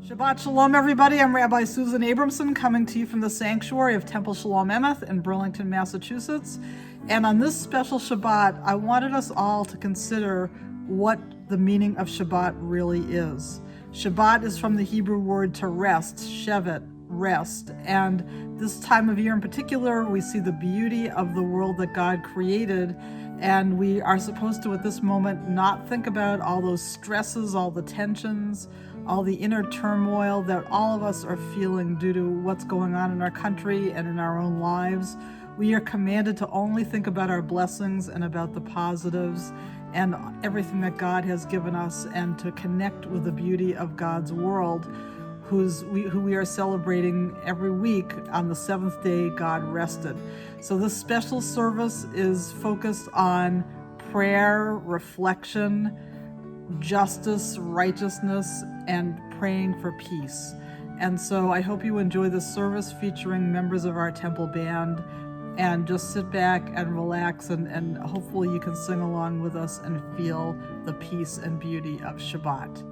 Shabbat Shalom, everybody. I'm Rabbi Susan Abramson, coming to you from the sanctuary of Temple Shalom Emeth in Burlington, Massachusetts. And on this special Shabbat, I wanted us all to consider what the meaning of Shabbat really is. Shabbat is from the Hebrew word to rest, shevet, rest. And this time of year in particular, we see the beauty of the world that God created. And we are supposed to, at this moment, not think about all those stresses, all the tensions, all the inner turmoil that all of us are feeling due to what's going on in our country and in our own lives. We are commanded to only think about our blessings and about the positives and everything that God has given us, and to connect with the beauty of God's world, who we are celebrating every week. On the seventh day, God rested. So this special service is focused on prayer, reflection, justice, righteousness, and praying for peace. And so I hope you enjoy this service featuring members of our temple band, and just sit back and relax, and hopefully you can sing along with us and feel the peace and beauty of Shabbat.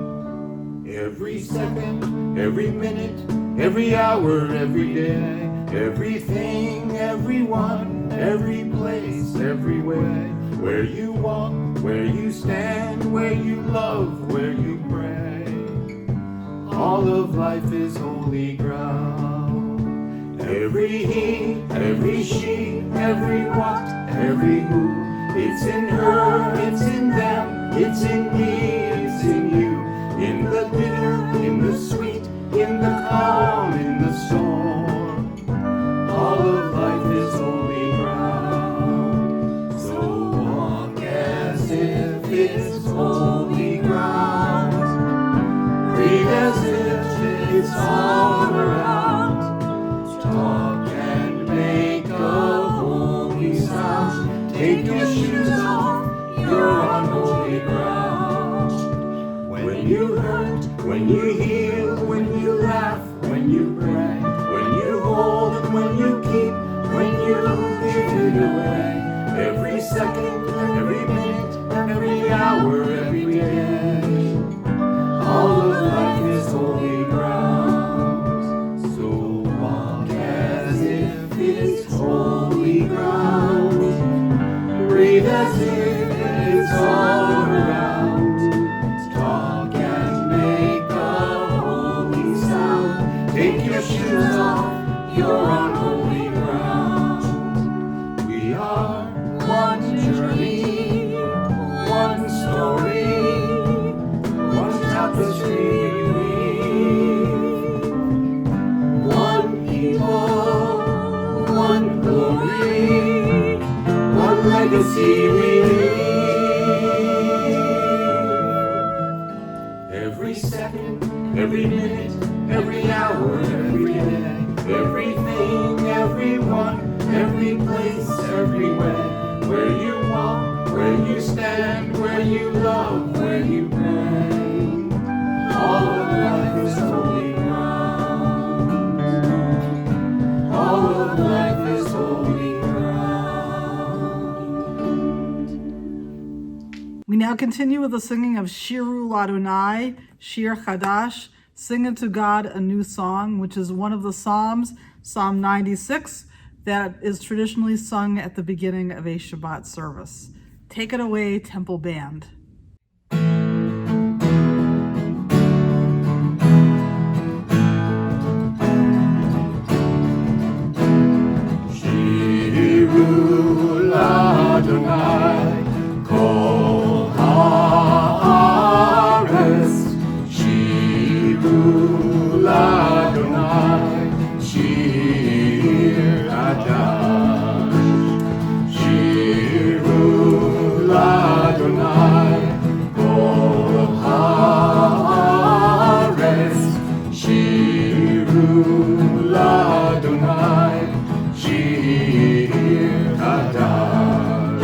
Every second, every minute, every hour, every day, everything, everyone, every place, everywhere, where you walk, where you stand, where you love, where you pray. All of life is holy ground. Every he, every she, every what, every who. It's in her, it's in them, it's in me, it's in you. In the bitter, in the sweet, in the calm, in the storm. All of life is holy ground. So walk as if it's holy ground. Breathe as if it's all around. Talk and make a holy sound. Take your shoes off, you're on holy ground. When you hurt, when you heal, when you laugh, when you pray, when you hold and when you keep, when you give it away. Every second, every minute, every hour, every day. All of life is holy ground. So walk as if it's holy ground. Breathe as if it's all around. Talk and make a holy sound. Take your shoes off, you're on holy ground. We are one journey, one story, one tapestry we weave. One people, one glory, one legacy we leave. Every second, every minute, every hour, every day, everything, everyone, every place, everywhere, where you walk, where you stand, where you love, where you pray. All of life is holy ground. All of life is holy ground. We now continue with the singing of Shiru Ladonai, Shir Chadash, Sing unto God a New Song, which is one of the Psalms, Psalm 96, that is traditionally sung at the beginning of a Shabbat service. Take it away, temple band. Shiru Ladonai, Kol Haaretz. Shiru Ladonai, Shir Hadash. Shiru Ladonai, Kol Haaretz. Shiru Ladonai, Shir Hadash.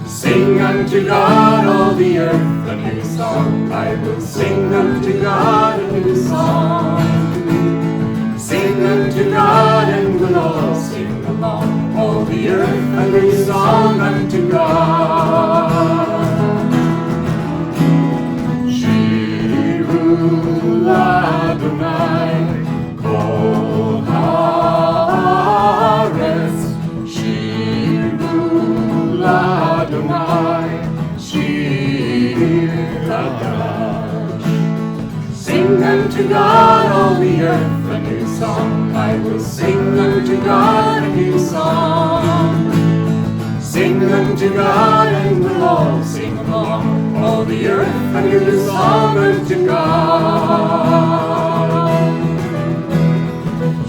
Sing unto God, all the earth, a new song. I will sing unto God a new song. Sing unto God, and we'll all sing along. All the earth, a new song unto God. Shiru Ladonai. Chadash. Sing unto God, all the earth, a new song. I will sing unto God a new song. Sing unto God, and we'll all sing along. All the earth, a new song unto God.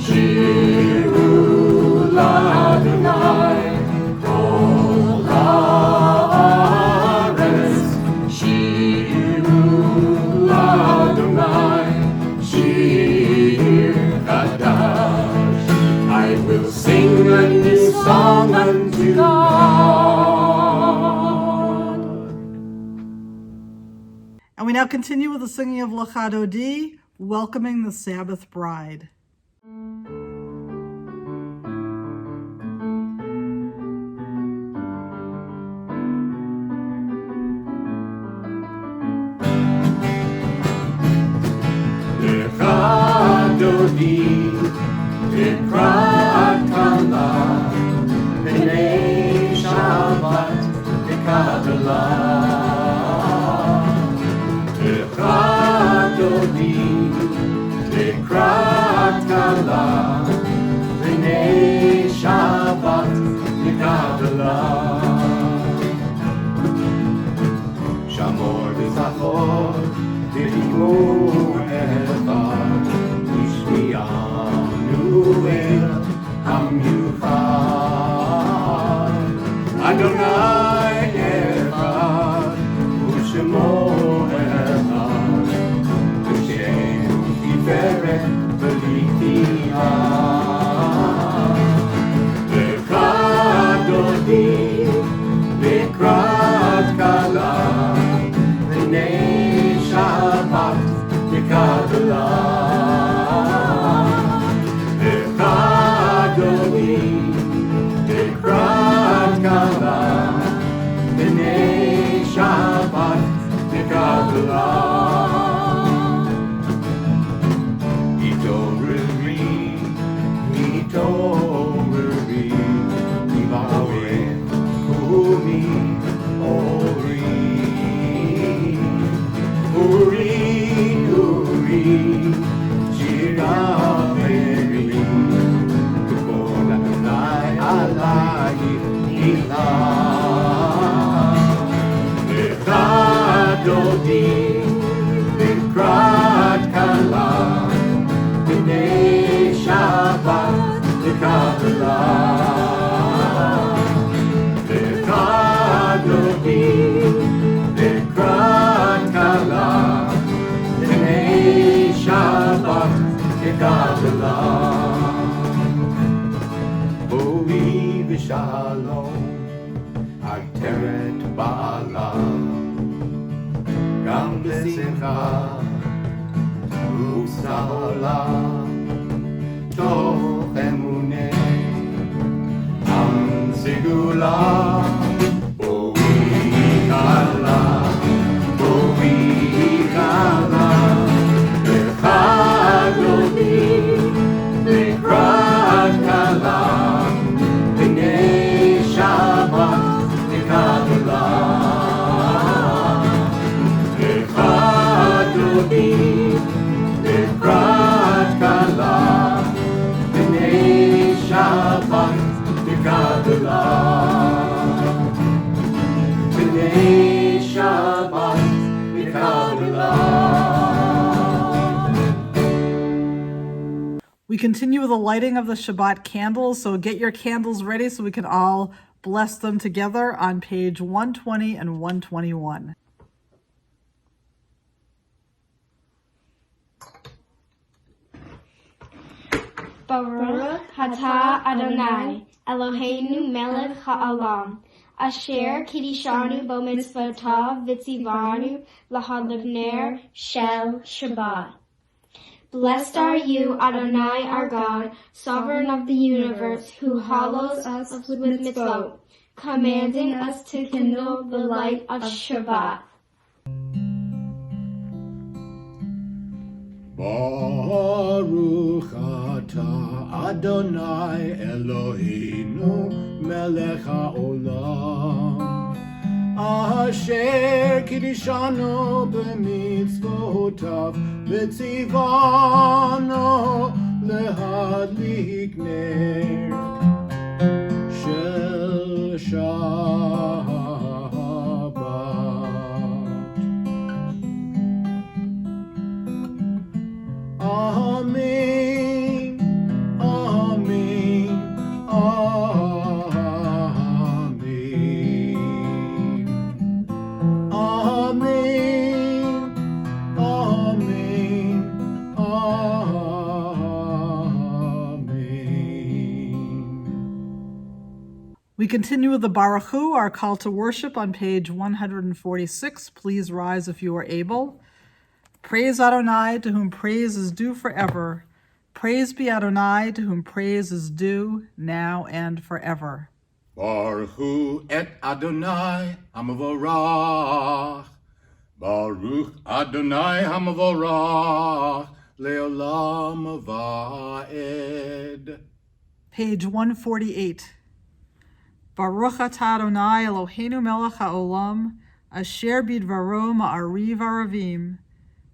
Shiru l'Adonai, kol haaretz. Shiru l'Adonai, shir chadash. I will sing a new song unto God. And we now continue with the singing of Lachadodi, welcoming the Sabbath bride. Lachadodi, Likrat Kala, B'nei Shabbat, B'Kabbalah. Lachadodi, Likrat Kala, B'nei Shabbat, B'Kabbalah. Shamor v'zachor, v'himur echad, Ishmi'anu el hamiuchad. Adonai echad, u'shemo echad, v'shem tiferet v'lichiyah. Lechadodi, Likrat Kala, B'nei Shabbat, B'Kabbalah. Lechadodi, Likrat Kala, B'nei Shabbat, B'Kabbalah. Hitorri, hitorri, Yivarech kumi ori. Uri, uri, shira veri, kol Adonai alai ilah. Lechadodi, Likrat Kala, B'nei Shabbat, B'Kabbalah. Lechadodi, Likrat Kala, B'nei Shabbat, B'Kabbalah. Boi v'shalom, Agteret ba'ala, Gam b'simcha, U'sa'ola, Toch emuneh, Am segula, Boi kala, Boi kala, Lechadodi, Likrat Kala, B'nei Shabbat, B'Kabbalah. Lechadodi, Likrat Kala, B'nei Shabbat, B'Kabbalah. B'nei Shabbat, B'Kabbalah. We continue with the lighting of the Shabbat candles, so get your candles ready so we can all bless them together on page 120 and 121. Baruch atah Adonai, Eloheinu melech ha'olam, asher kiddushanu bo mitzvotav v'tzivanu lahadlivner shel Shabbat. Blessed are you, Adonai, our God, sovereign of the universe, who hallows us with mitzvot, commanding us to kindle the light of Shabbat. Baruch atah Adonai Eloheinu melech haolam, אשר קידשנו במצוותיו וציוונו להדליק נר של שבת. אמן, אמן, אמן. Amen, amen, amen. We continue with the Baruch Hu, our call to worship on page 146. Please rise if you are able. Praise Adonai, to whom praise is due forever. Praise be Adonai, to whom praise is due now and forever. Baruch hu et Adonai hamavorach. Baruch Adonai hamavorach leolam vaed. Page 148. Baruch atah Adonai Eloheinu melech haolam, asher bidvaro ma'ariv aravim,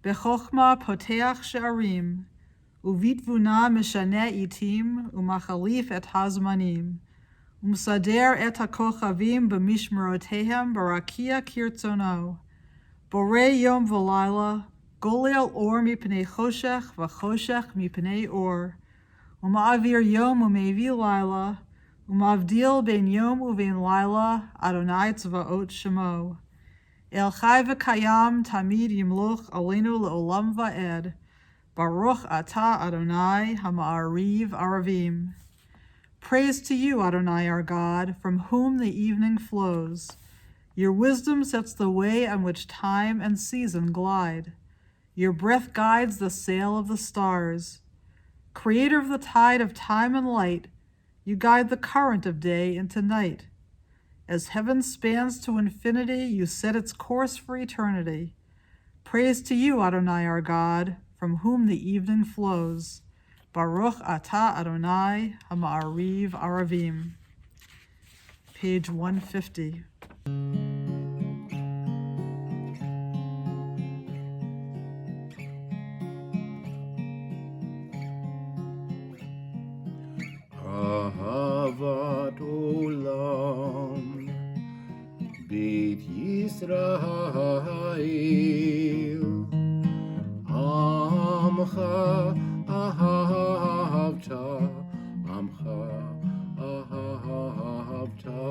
bechokma poteach she'arim, uvitvuna mishaneh itim, umachalif et hazmanim, umsader et hakochavim b'mishmerotehem barakia kirtzono, borei yom v'layla, golel or mipnei choshech v'choshech mipnei or, uma'avir yom umevi layla, umavdil ben yom uven layla, Adonai tzvaot shemo. El chai v'kayam tamid yimloch aleinu le'olam va'ed. Baruch atah Adonai hama'ariv aravim. Praise to you, Adonai our God, from whom the evening flows. Your wisdom sets the way on which time and season glide. Your breath guides the sail of the stars. Creator of the tide of time and light, you guide the current of day into night. As heaven spans to infinity, you set its course for eternity. Praise to you, Adonai our God, from whom the evening flows. Baruch atah Adonai hama'ariv aravim. Page 150. Ahavat olam Beit Yisrael Amcha ahavta Amcha ahavta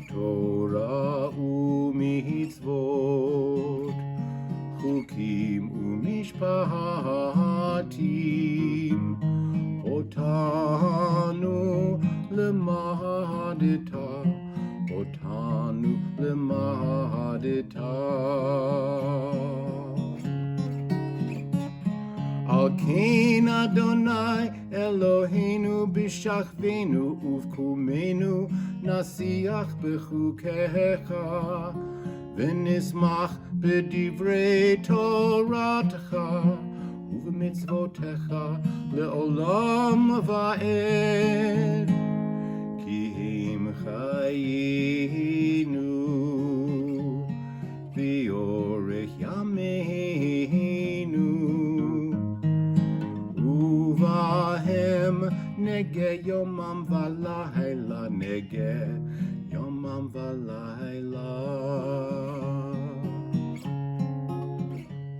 Torah u'mitzvot Chukim u'mishpatim Otanu lemadita Otanu lemadita Al Kain Adonai Eloheinu b'shachvenu uvkumenu nasiach b'chukecha v'nismach b'divrei Toratecha uv'mitzvotecha le'olam va'ed ki im chayinu v'yorech yameinu uvahem nege yomam v'layla nege yomam v'layla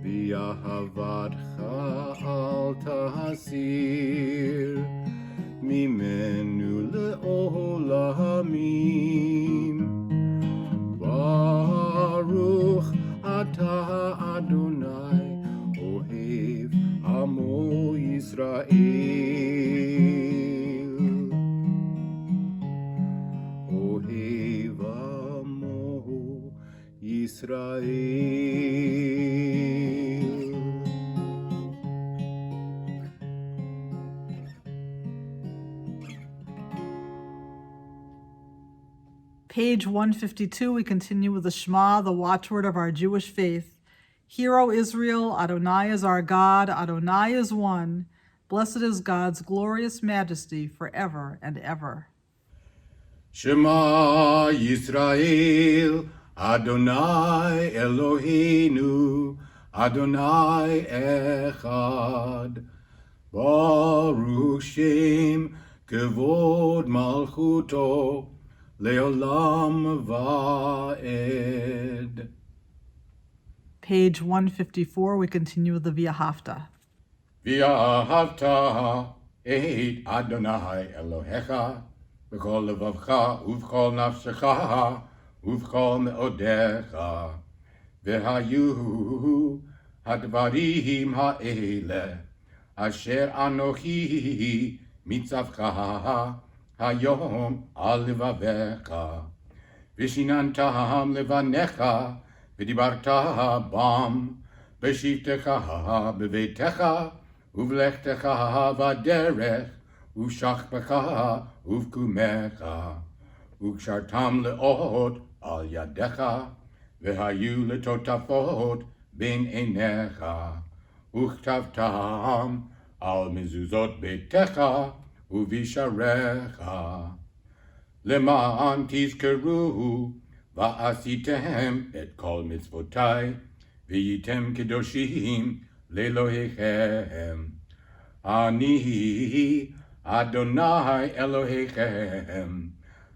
v'yahavadcha al tahasir mimenu le'olamim Baruch atah Adonai ohev amo Yisrael ohev amo Yisrael. Page 152, we continue with the Shema, the watchword of our Jewish faith. Hear, O Israel, Adonai is our God, Adonai is one. Blessed is God's glorious majesty forever and ever. Shema Yisrael, Adonai Eloheinu, Adonai Echad. Baruch Shem Kevod Malchuto Leolam Va'ed. Page 154, we continue with the V'ahavta. V'ahavta et Adonai Elohecha b'kol levavcha u'v'kol nafshecha u'v'kol me'odecha v'hayu hadvarim ha'ele asher anochi mitzavcha hayom al levavecha v'shinantam levanecha v'dibarta bam b'shivtecha b'veitecha uvlechtecha v'derech uv'shachbecha uv'kumecha uv'kshartam le'od al yadecha v'hayu letotafot ben einecha uchtavtam al mezuzot beitecha uvisharecha leman tizkeru va'asitem et kol mitzvotai v'yitem kedoshim lelohechem ani Adonai Elohechem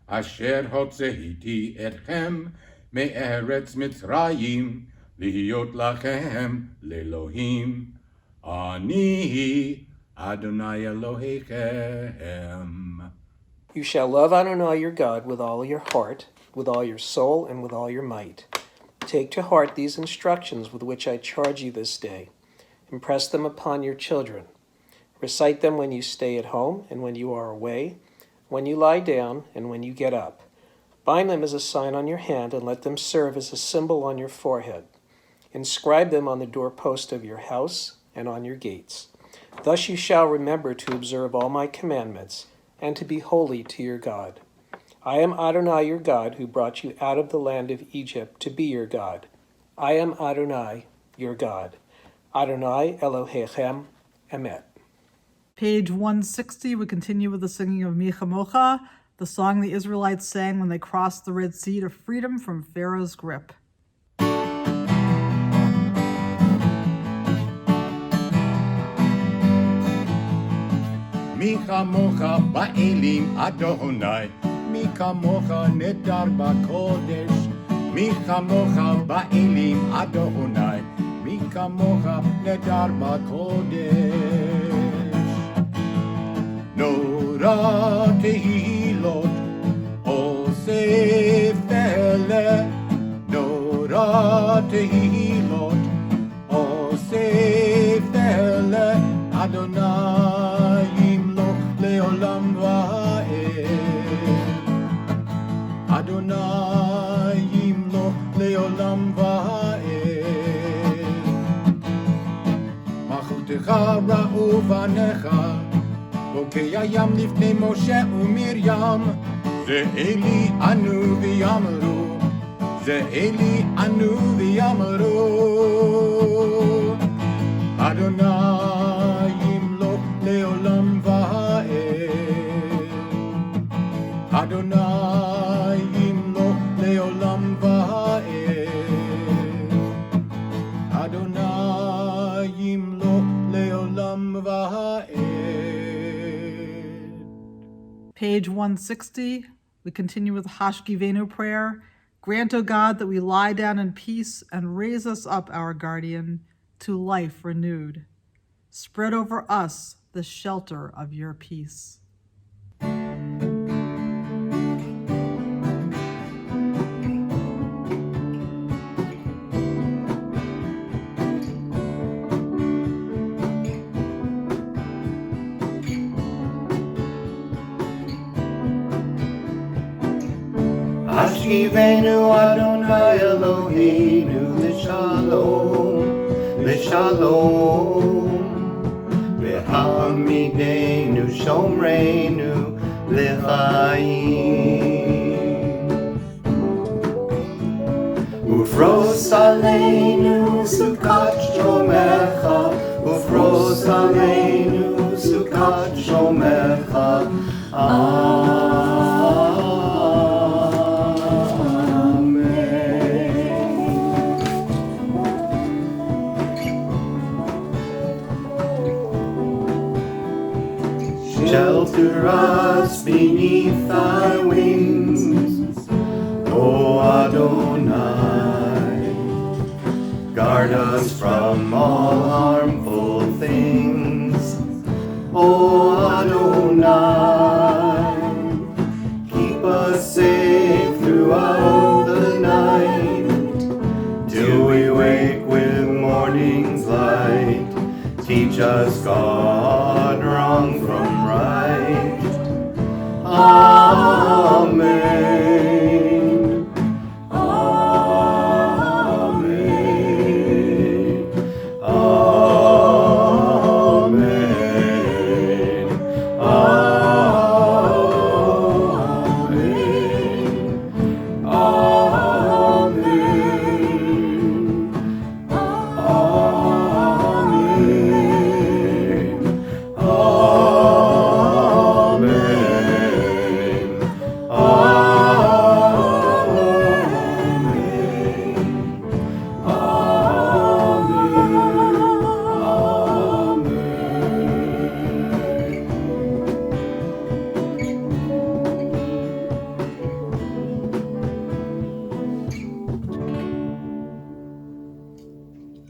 asher hotzeiti etchem me'eretz Mitzrayim Lihiyot lachem lelohim ani Adonai Elohechem. You shall love Adonai your God with all your heart, with all your soul, and with all your might. Take to heart these instructions with which I charge you this day. Impress them upon your children. Recite them when you stay at home and when you are away, when you lie down and when you get up. Bind them as a sign on your hand and let them serve as a symbol on your forehead. Inscribe them on the doorpost of your house and on your gates. Thus you shall remember to observe all my commandments and to be holy to your God. I am Adonai your God who brought you out of the land of Egypt to be your God. I am Adonai your God. Adonai Elohechem Emeth. Page 160, we continue with the singing of Mi Chamocha, the song the Israelites sang when they crossed the Red Sea to freedom from Pharaoh's grip. Mi chamocha ba'elim Adonai, mi chamocha nedar ba'kodesh, mi chamocha ba'elim Adonai, mi chamocha nedar ba'kodesh. Nora tehilot, osef ele, Nora tehilot, osef ele, Adonai yimloch leolam va'ed. Adonai yimloch leolam va'ed. Malchutecha ra'u vanecha, bokei hayam lifnei Moshe u'Miriam. Ze Eli anu v'yamru, Ze Eli anu v'yamru. Adonai yimloch leolam va'ed. Adonai yimloch leolam va'ed. Adonai yimloch leolam va'ed. Page 160, we continue with Hashkivenu prayer. Grant, O God, that we lie down in peace and raise us up, our guardian, to life renewed. Spread over us the shelter of your peace. Hashivenu Adonai Eloheinu l'shalom, l'shalom. V'hamidenu shomreinu l'chaim. Ufros aleinu sukat shomecha, ufros aleinu sukat shomecha. Shelter us beneath thy wings, O Adonai. Guard us from all harmful things, O Adonai. Keep us safe throughout the night, till we wake with morning's light. Teach us, God, wrong from right. Amen. Amen. Amen. Amen.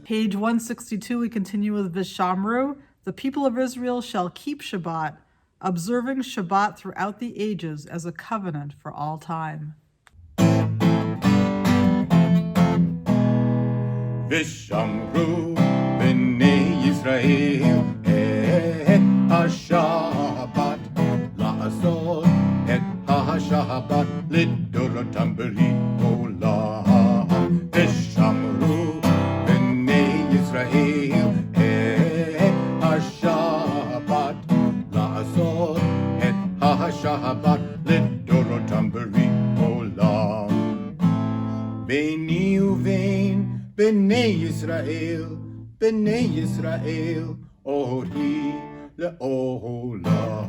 Page 162, we continue with Vishamru. The people of Israel shall keep Shabbat, observing Shabbat throughout the ages as a covenant for all time. Vishamru b'nei Yisrael et ha-Shabbat la'asot et ha-Shabbat lidorotam berit olam. Vishamru b'nei Yisrael et ha-Shabbat la'asot et ha-Shabbat lidorotam berit olam. Beni uvein B'nei Yisrael, ori le'olam.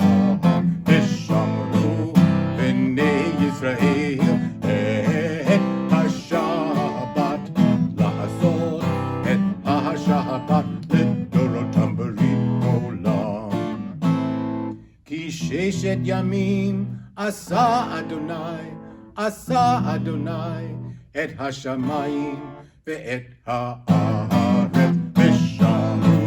Vishamru b'nei Yisrael et ha-Shabbat la'asot et ha-Shabbat lidorotam berit olam. Ki sheshet yamim asa Adonai et ha-shamayim ve'et ha'aretz. Vishamru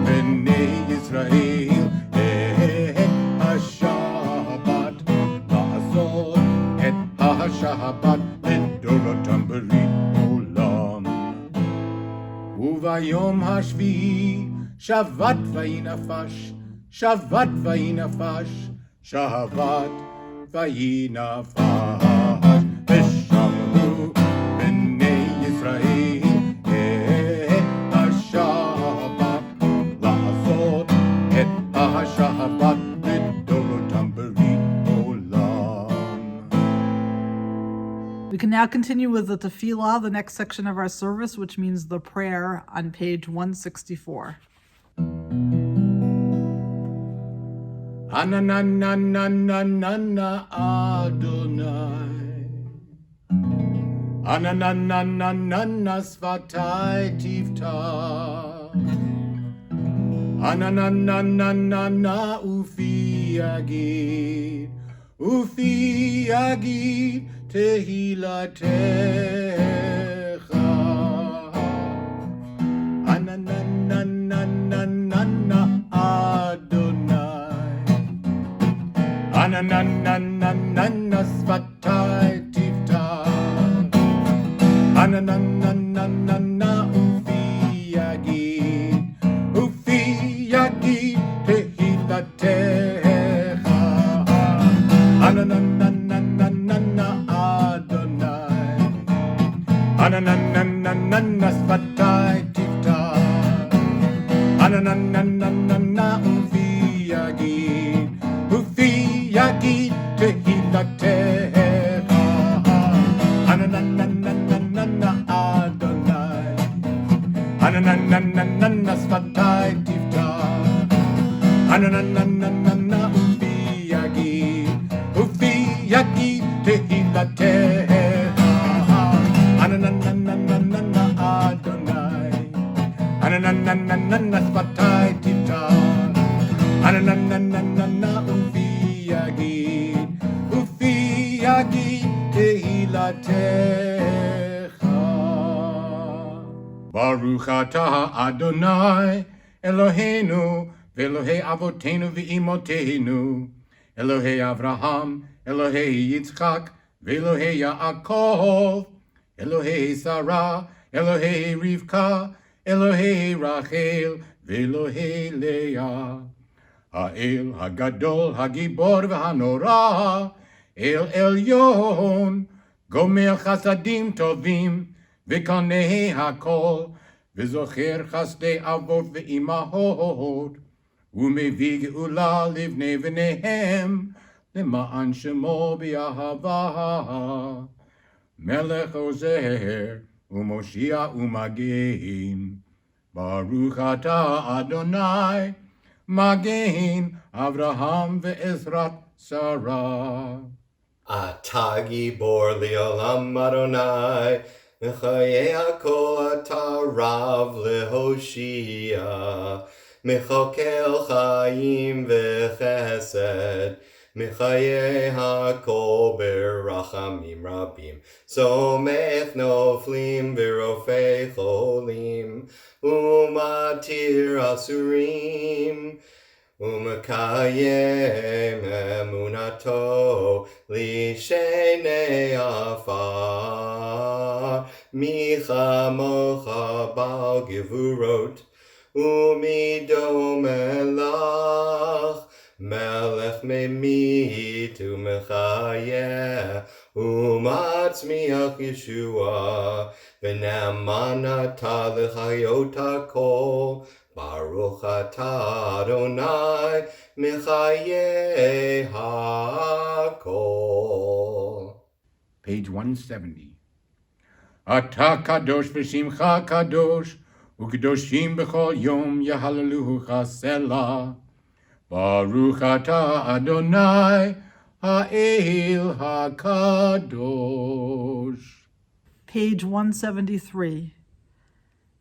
b'nei Yisrael et ha-Shabbat la'asot et ha-Shabbat lidorotam berit olam. Uvayom hashvi'i shavat vayinafash, Shabbat vayinafash. Vishamru b'nei Yisrael et ha-Shabbat la'asot et ha-Shabbat lidorotam berit olam. We can now continue with the tefillah, the next section of our service, which means the prayer on page 164. Anananananana Adonai, Ananananana Svatai Tivta, Ananananana Ufi Agid Tehilatecha, Ananananana Adonai, Ananananana Svatai Tivta, Ananananana Ufi Agid Tehilatecha, Ananananana Adonai, Ananananana Svatai Tivta, Ananananana Ufi Agid Tehilatecha, Ananananana Adonai, Ananananana Svatai Tivta, Ananananana Ufi Agid Tehilatecha, Ananananana Adonai, Ananananana Svatai Tivta, Ananananana Ufi Baruch atah Adonai Eloheinu ve'Elohei avotenu ve'imotenu Elohei Avraham Elohei Yitzchak ve'Elohei Yaakov Elohei Sarah Elohei Rivka Elohei Rachel ve'Elohei Leah Ha'el Hagadol Hagibor v'Hanora El Elyon Gomer Chasadim Tovim V'kanei hakol, v'zocher chasdei avot v'imahot, u'mevii geula livnei v'nehem, למען שמו באהבה. מלך עוזר ומושיע ומגן, ברוך אתה אדוני, מגן אברהם ועזרת שרה. אתה גיבור לעולם אדוני, מחיי הכל אתה רב להושיע, מחוקל חיים וחסד, מחיי הכל ברחמים רבים, סומך נופלים ורופא חולים, ומתיר אסורים, ומקיים אמונתו לשני עפר, מי כמוך בעל גבורות, ומדומה לך, מלך ממית ומחיה, ומצמיח ישוע, ונאמן אתה לחיות הכל, ברוך אתה אדוני מחיי הכל. Page 170. אתה קדוש ושמך קדוש, וקדושים בכל יום יהללוך סלה. ברוך אתה אדוני האל הקדוש. Page 173.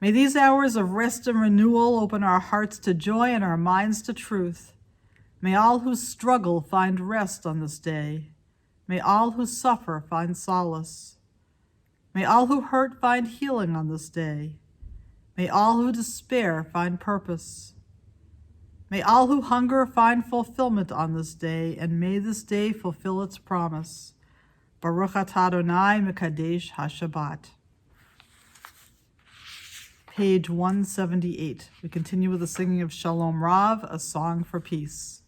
May these hours of rest and renewal open our hearts to joy and our minds to truth. May all who struggle find rest on this day. May all who suffer find solace. May all who hurt find healing on this day. May all who despair find purpose. May all who hunger find fulfillment on this day, and may this day fulfill its promise. Baruch atah Adonai mekadesh ha-Shabbat. Page 178. We continue with the singing of Shalom Rav, a song for peace.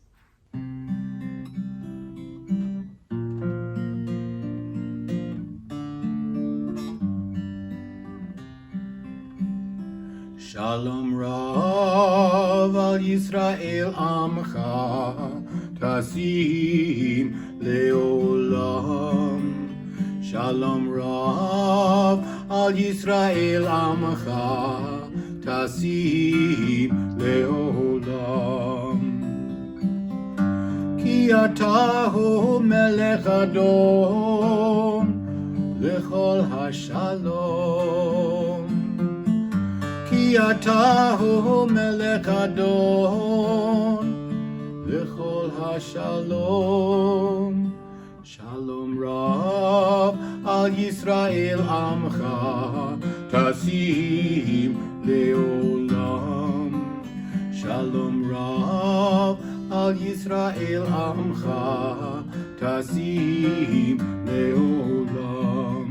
Shalom Rav al Yisrael Amcha Tasim Leolam. Shalom Rav al Yisrael Amcha Tasim Leolam. Ki atahu melech adon lechol hashalom. Ki atahu melech adon lechol hashalom. Shalom Rav al Yisrael Amcha Tasim Leolam. Shalom Rav al Yisrael Amcha Tasim Leolam.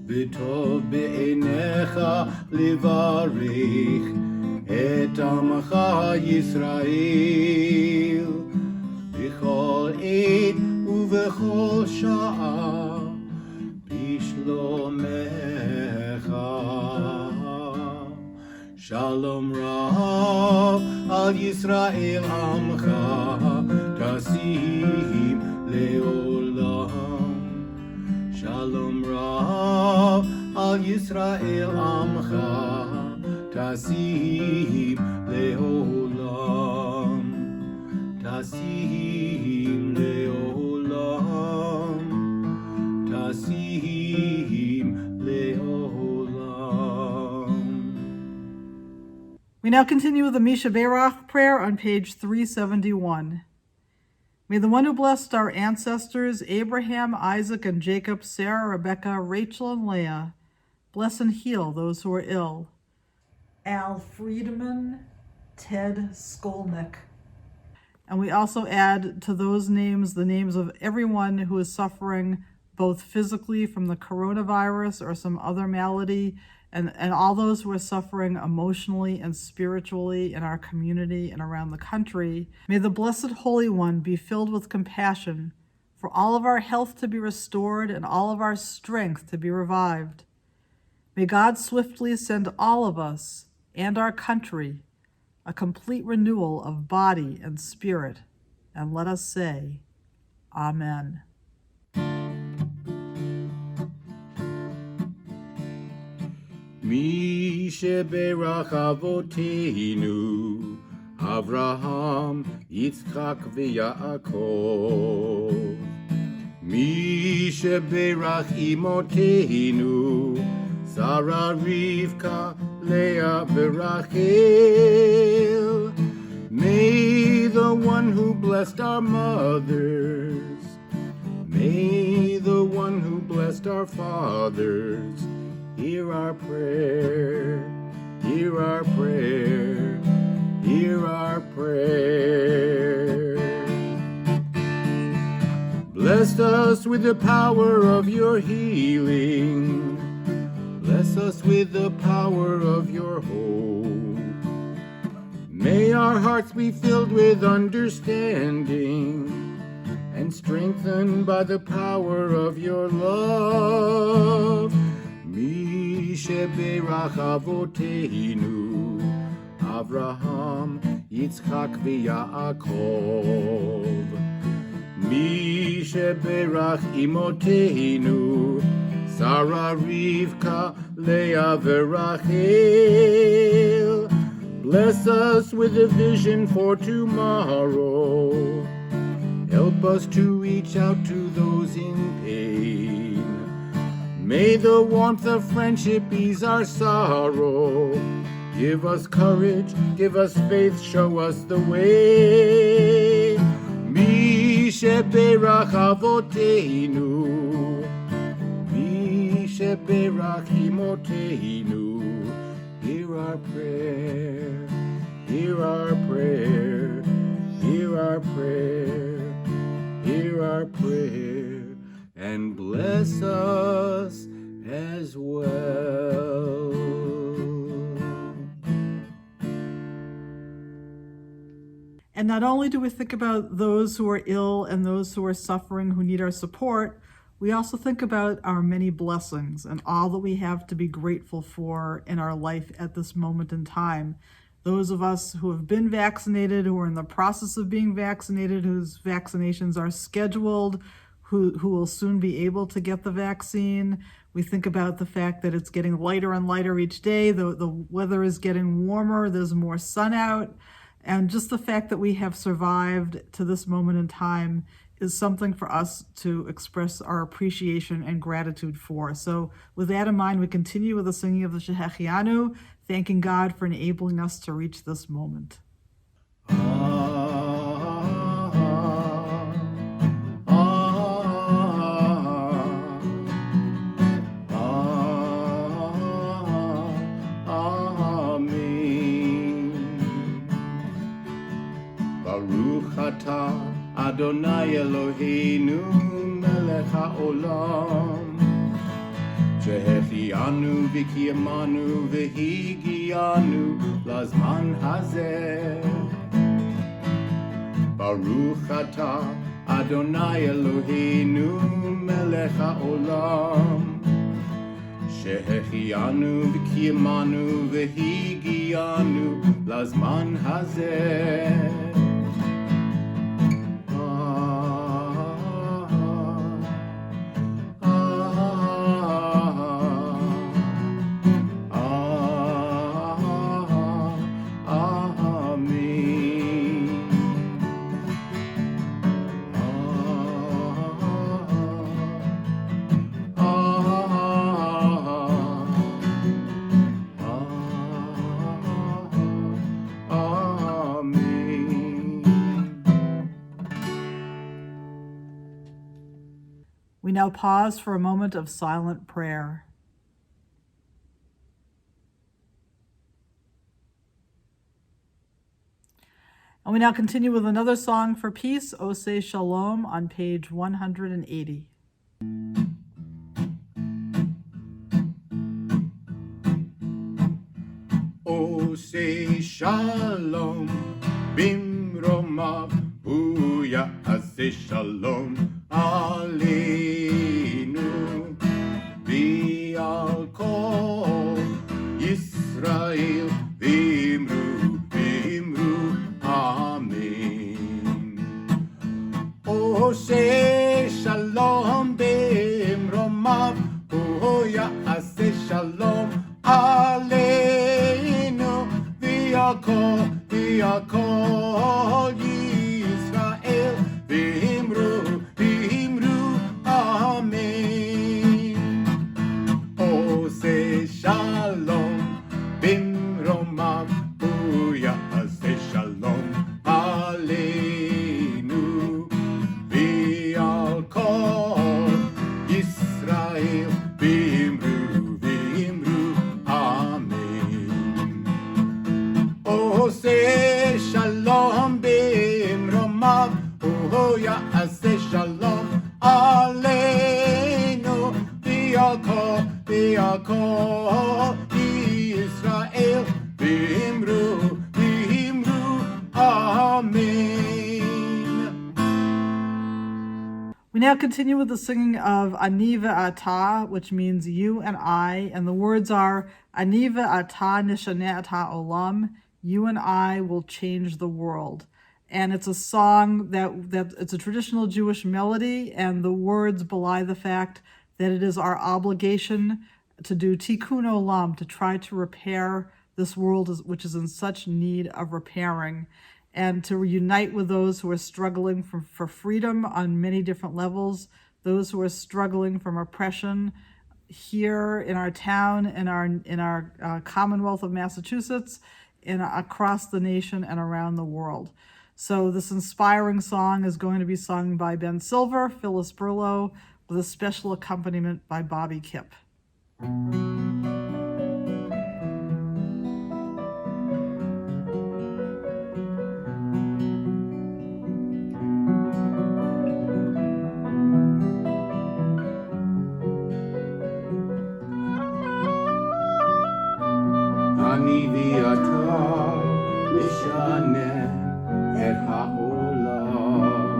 V'tov be'enecha levarich et Amcha Yisrael b'chol עת ובכל שעה בשלומך. שלום רב על ישראל עמך תשים לעולם. שלום רב על ישראל עמך תשים לעולם. תשים לעולם, תשים לעולם. We now continue with the Misha Berach prayer on page 371. May the one who blessed our ancestors, Abraham, Isaac, and Jacob, Sarah, Rebekah, Rachel, and Leah, Bless and heal those who are ill. Al Friedman, Ted Skolnick. And we also add to those names the names of everyone who is suffering both physically from the coronavirus or some other malady, and all those who are suffering emotionally and spiritually in our community and around the country. May the Blessed Holy One be filled with compassion for all of our health to be restored and all of our strength to be revived. May God swiftly send all of us and our country a complete renewal of body and spirit, and let us say, Amen. Mi sheberach avoteinu, Avraham, Yitzchak v'Yaakov. Mi sheberach imoteinu, Sarah, Rivka, Leah, v'Rachel. May the one who blessed our mothers, may the one who blessed our fathers, hear our prayer, hear our prayer, hear our prayer. Bless us with the power of your healing. Bless us with the power of your hope. May our hearts be filled with understanding and strengthened by the power of your love. Mi sheberach avoteinu, Avraham, Yitzchak v'Yaakov. Mi sheberach imoteinu, Sarah, Rivka, Leah, v'Rachel. Bless us with a vision for tomorrow. Help us to reach out to those in pain. May the warmth of friendship ease our sorrow. Give us courage, give us faith, show us the way. Mi sheberach avoteinu, mi sheberach imoteinu. Hear our prayer, hear our prayer, hear our prayer, hear our prayer, and bless us as well. And not only do we think about those who are ill and those who are suffering, who need our support, we also think about our many blessings and all that we have to be grateful for in our life at this moment in time. Those of us who have been vaccinated, who are in the process of being vaccinated, whose vaccinations are scheduled, who will soon be able to get the vaccine. We think about the fact that it's getting lighter and lighter each day. The weather is getting warmer. There's more sun out. And just the fact that we have survived to this moment in time is something for us to express our appreciation and gratitude for. So with that in mind, we continue with the singing of the Shehechianu, thanking God for enabling us to reach this moment. Baruch atah Adonai Eloheinu melech haolam, shehechianu v'kiyamanu v'higianu lazman hazeh. Baruch atah Adonai Eloheinu melech haolam, shehechianu v'kiyamanu v'higianu lazman hazeh. We now pause for a moment of silent prayer. And we now continue with another song for peace, O Say Shalom, on page 180. O say shalom, bimromav, huya aseh shalom, aleinu, v'al kol Yisrael, v'imru, amen. O say shalom, bimromav, huya aseh shalom, aleinu, v'al kol Yisrael, v'imru, amen. O say shalom, bimromav, huya aseh shalom, aleinu, v'al kol Yisrael, v'imru, amen. O say shalom, bimromav, huya aseh shalom, aleinu, v'al kol Yisrael, v'imru, amen. We now continue with the singing of Ani ve'ata, which means you and I, and the words are Ani ve'ata nishaneh et ha'olam, you and I will change the world. And it's a song that it's a traditional Jewish melody, and the words belie the fact that it is our obligation to do tikkun olam, to try to repair this world which is in such need of repairing, and to reunite with those who are struggling for freedom on many different levels, those who are struggling from oppression here in our town, in our Commonwealth of Massachusetts, across the nation and around the world. So this inspiring song is going to be sung by Ben Silver, Phyllis Burlow, with a special accompaniment by Bobby Kipp. Ani v'ata mishaneh et ha'olam.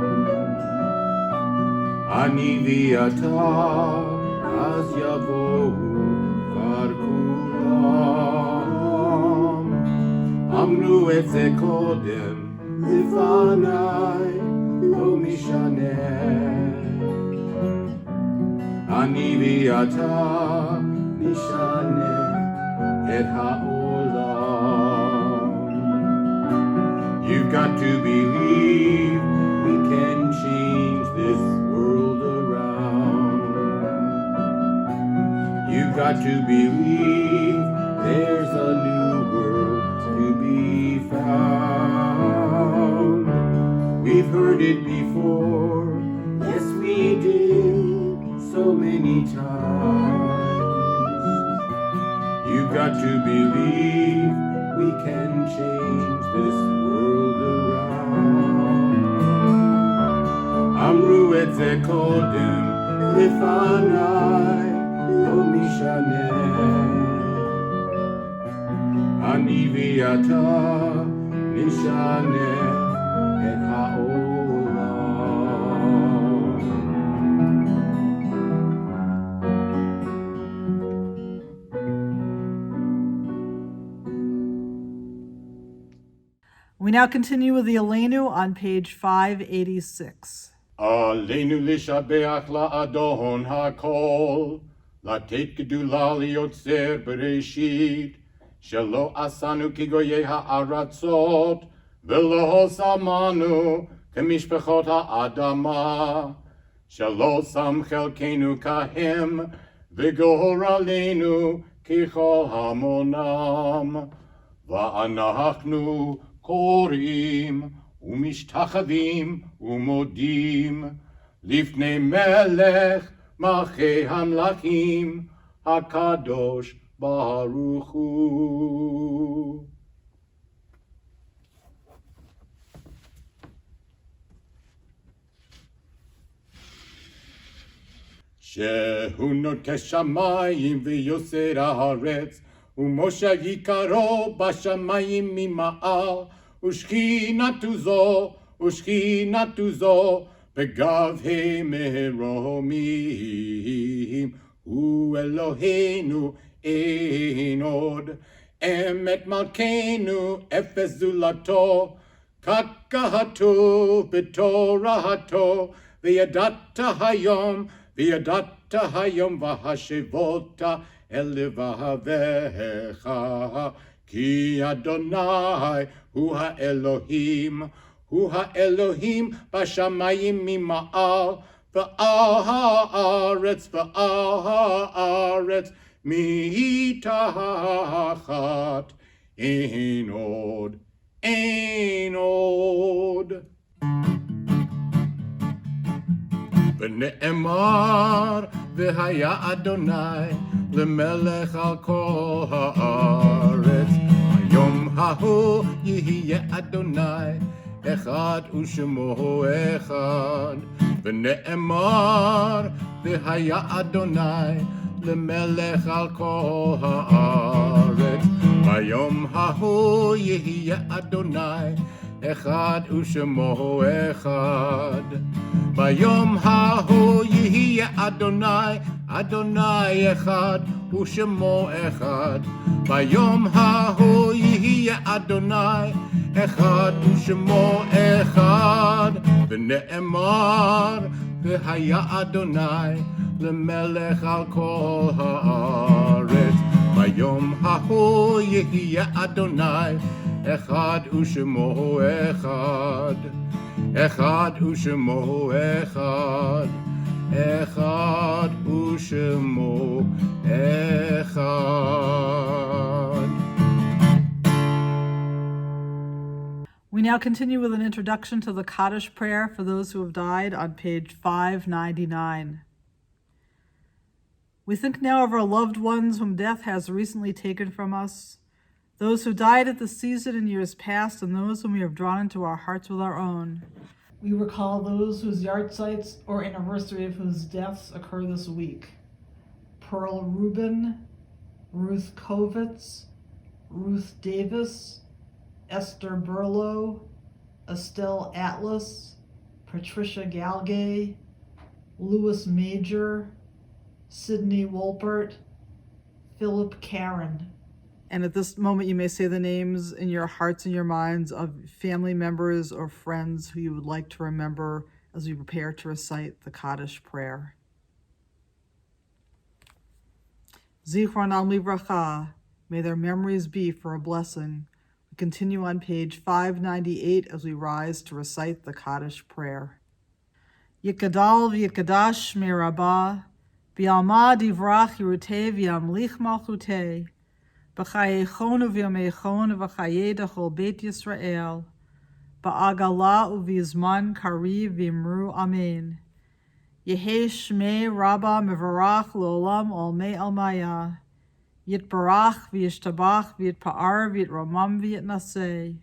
Ani v'ata az yavohu kvar kulam. Amru et ze kodem lefanai lo mishaneh. Ani v'ata mishaneh et ha'olam. You've got to believe we can change this world around. You've got to believe there's a new world to be found. We've heard it before, yes we did, so many times. You've got to believe we can change this world around. Amru et ze kodem lefanai lo mishaneh. Ani v'ata nishaneh et ha'olam. We now continue with the Aleinu on page 586. Aleinu lishabeach la'adon ha'kol, latet gedula liyotzer bereshit, shelo asanu kigoyei ha'aratzot, velo samanu kemishpechot ha'adama, shelo sam chelkenu kahem, v'goralenu kichol hamonam, va'anachnu קוראים ומשתחווים ומודים לפני מלך מלכי המלכים הקדוש ברוך הוא. שהוא נוטה שמיים ויוסר הארץ, ומושב יקרו בשמיים ממעל, ושכינתו זו בגבהי מרומים, הוא אלוהינו אין עוד, אמת מלכנו אפס זולתו, ככתוב בתורתו, וידעת היום והשבות אל לבביך, כי אדוני הוא האלוהים בשמיים ממעל, ועל הארץ מתחת, אין עוד. ונאמר, והיה אדוני למלך על כל הארץ, היום ההוא יהיה אדוני אחד ושמו אחד. ונאמר, והיה אדוני למלך על כל הארץ, ביום ההוא יהיה אדוני אחד ושמו אחד. ביום ההוא יהיה אדוני אחד ושמו אחד. ביום ההוא יהיה אדוני אחד ושמו אחד. ונאמר, והיה אדוני למלך על כל הארץ, ביום ההוא יהיה אדוני אחד ושמו אחד. אחד ושמו אחד, אחד ושמו אחד. We now continue with an introduction to the Kaddish prayer for those who have died on page 599. We think now of our loved ones whom death has recently taken from us, those who died at the season in years past, and those whom we have drawn into our hearts with our own. We recall those whose yahrzeits or anniversary of whose deaths occur this week. Pearl Rubin, Ruth Kovitz, Ruth Davis, Esther Burlow, Estelle Atlas, Patricia Galgay, Louis Major, Sidney Wolpert, Philip Karen. And at this moment, you may say the names in your hearts and your minds of family members or friends who you would like to remember as we prepare to recite the Kaddish prayer. Zichronam livracha, may their memories be for a blessing. We continue on page 598 as we rise to recite the Kaddish prayer. Yikadal v'yikadash me rabbah, v'yalma divrach yiruteh v'yamlich malchuteh, B'chayechon u'v'yamechon u'v'chayeh d'chol Beit Yisrael, ba'agala u'v'yizman kariv v'imru amen. Yehei shmei rabba mevarach l'olam olmei almaya, yitbarach v'yishtabach v'yitpa'ar v'yitramam v'yitnaseh,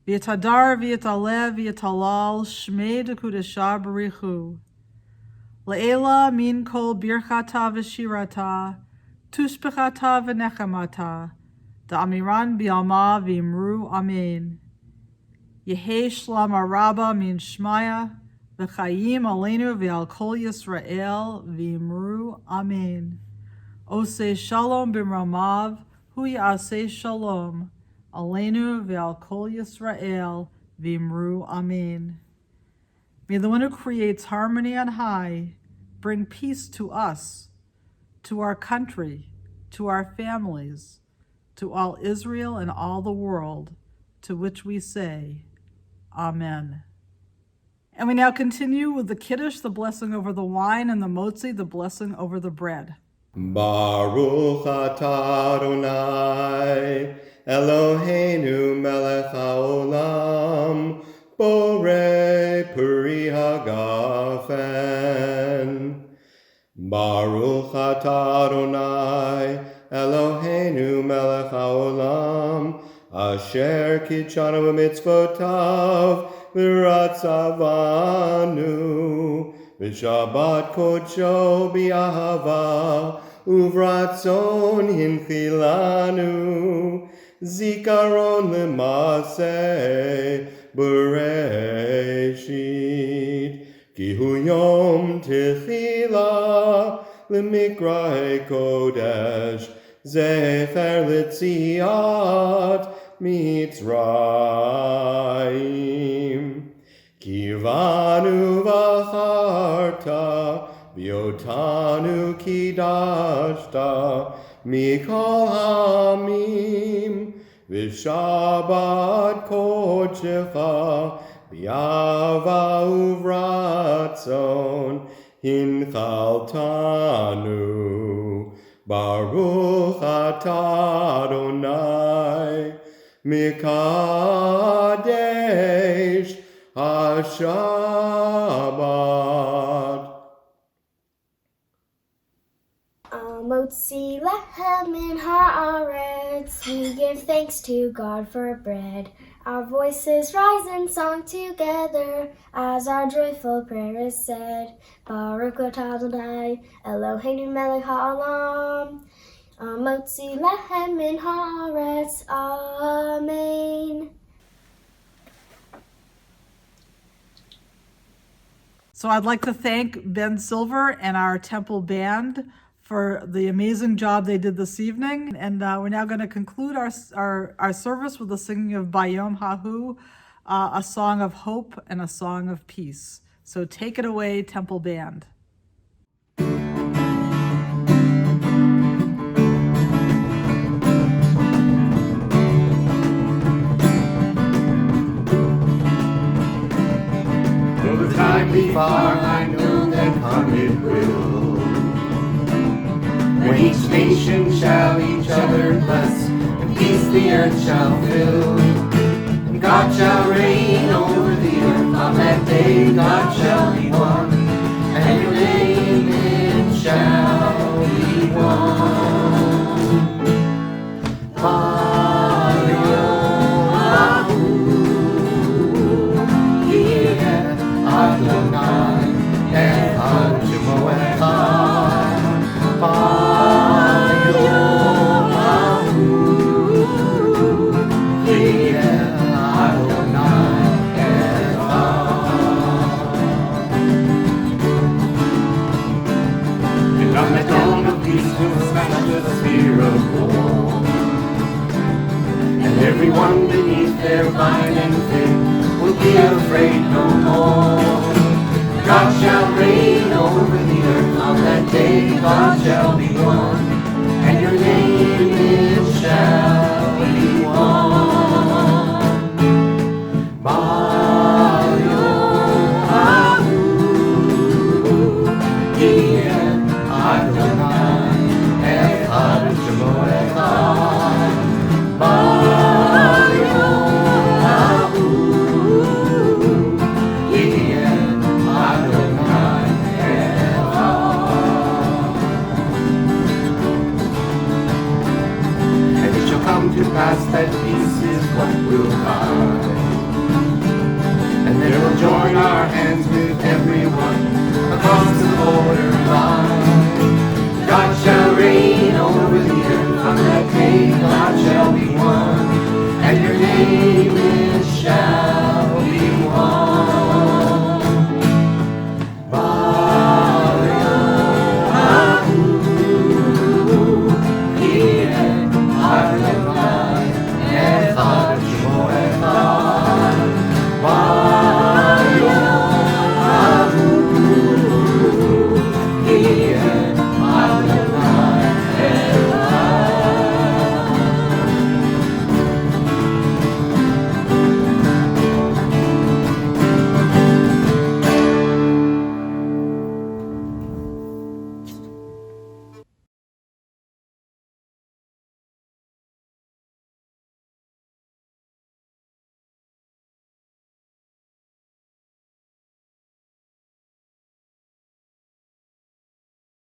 v'yitadar v'yitaleh v'yitalal shmei d'kudesha b'richu. Le'ela min kol birchata v'shirata, Tushbechata v'nechamata, da'amiran bi'alma v'imru amen. Yehei shlam araba min shmaya, v'chayim aleinu v'al kol Yisrael v'imru amen. Oseh shalom b'mramav, hu ya'aseh shalom, aleinu v'al kol Yisrael v'imru amen. May the one who creates harmony on high bring peace to us, to our country, to our families, to all Israel and all the world, to which we say, Amen. And we now continue with the Kiddush, the blessing over the wine, and the Motzi, the blessing over the bread. Baruch atah Adonai, Eloheinu melech haolam, borei peri hagafen. Baruch atah Adonai, Eloheinu melech haolam, asher kitshanu b'mitzvotav v'ratzavanu V'Shabbat kodsho bi'ahava, uvratzon hinchilanu, zikaron l'maseh bereshit, ki hu yom techila l'mikra'e kodesh, zecher l'tziat Mitzrayim. Kivanu v'acharta, v'yotanu kidashta, mikol hamim, v'shabbat kodshecha, v'yava uvratzon, hinchaltanu. Baruch atah Adonai, mikadesh Shabbat. Motzi lechem min haaretz, we give thanks to God for bread. Our voices rise in song together as our joyful prayer is said. Baruch atah Adonai, Eloheinu melech ha'olam, motzi lechem min haaretz. Amen. So I'd like to thank Ben Silver and our temple band for the amazing job they did this evening. And we're now going to conclude our service with the singing of Bayom Hahu, a song of hope and a song of peace. So take it away, temple band. Though the time be far, I know that come it will. When each nation shall each other bless, and peace the earth shall fill. And God shall reign over the earth on that day. God shall be one, and your name it shall be one. Adonai, Echad Shemo Echad, Bayom Hahu, Adonai Echad. And on the dawn of peace will smash the spear of war, and everyone beneath their vine and fig will be afraid no more. God shall reign over the earth on that day. God shall be one, and your name it shall be one. Bayom Hahu, Adonai, Echad Shemo Echad. To pass that peace is what will guide, and there will join our hands with everyone across the border line.